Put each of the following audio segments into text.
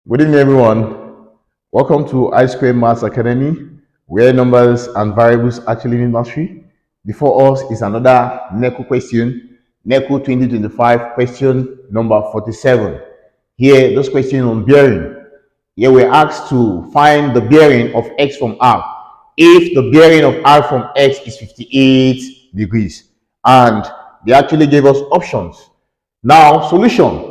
Good evening, everyone. Welcome to i²-Maths Academy, where numbers and variables actually need mastery. Before us is another NECO question, NECO 2025 question number 47. Here, this question on bearing. Here we're asked to find the bearing of x from r if the bearing of r from x is 58 degrees. And they actually gave us options. Now, solution.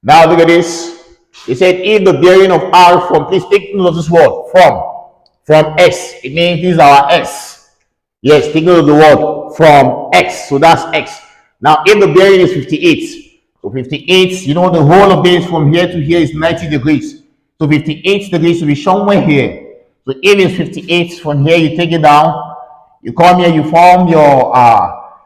Now look at this. It said if the bearing of r from, please take note of this word, from x. It means this is our x. Yes, take note of the word from x. So that's x. Now if the bearing is 58, so 58, you know the whole of this from here to here is 90 degrees. So 58 degrees will be somewhere here. So if it's 58 from here, you take it down. You come here, you form your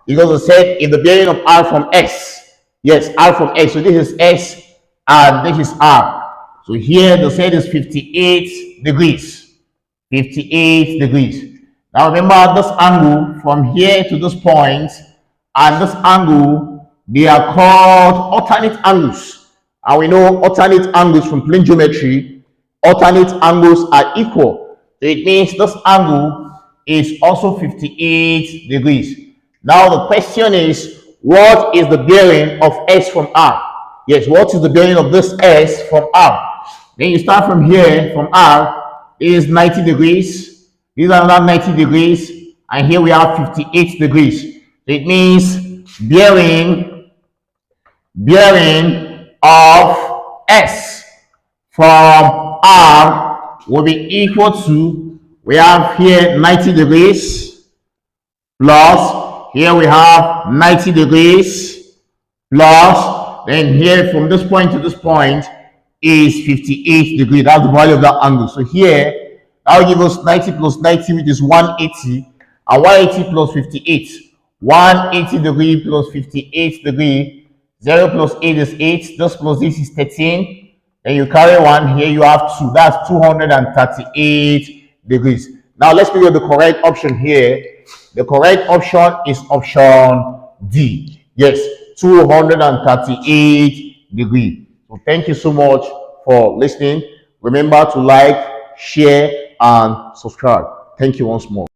because it said if the bearing of r from x, yes, r from x, so this is x and this is r. So here the side is 58 degrees. 58 degrees. Now remember this angle from here to this point and this angle, they are called alternate angles. And we know alternate angles from plane geometry, alternate angles are equal. So it means this angle is also 58 degrees. Now the question is, what is the bearing of s from r? Yes, what is the bearing of this s from r? Then you start from here, from r, it is 90 degrees. These are another 90 degrees. And here we have 58 degrees. So it means bearing of s from r will be equal to, we have here 90 degrees plus, here we have 90 degrees plus, then here from this point to this point is 58 degrees. That's the value of that angle. So here, that will give us 90 plus 90, which is 180, and 180 plus 58. 180 degree plus 58 degree. 0 plus 8 is 8. This plus this is 13. Then you carry 1. Here you have 2. That's 238 degrees. Now let's figure the correct option here. The correct option is option D. Yes, 238 degrees. So thank you so much for listening. Remember to like, share, and subscribe. Thank you once more.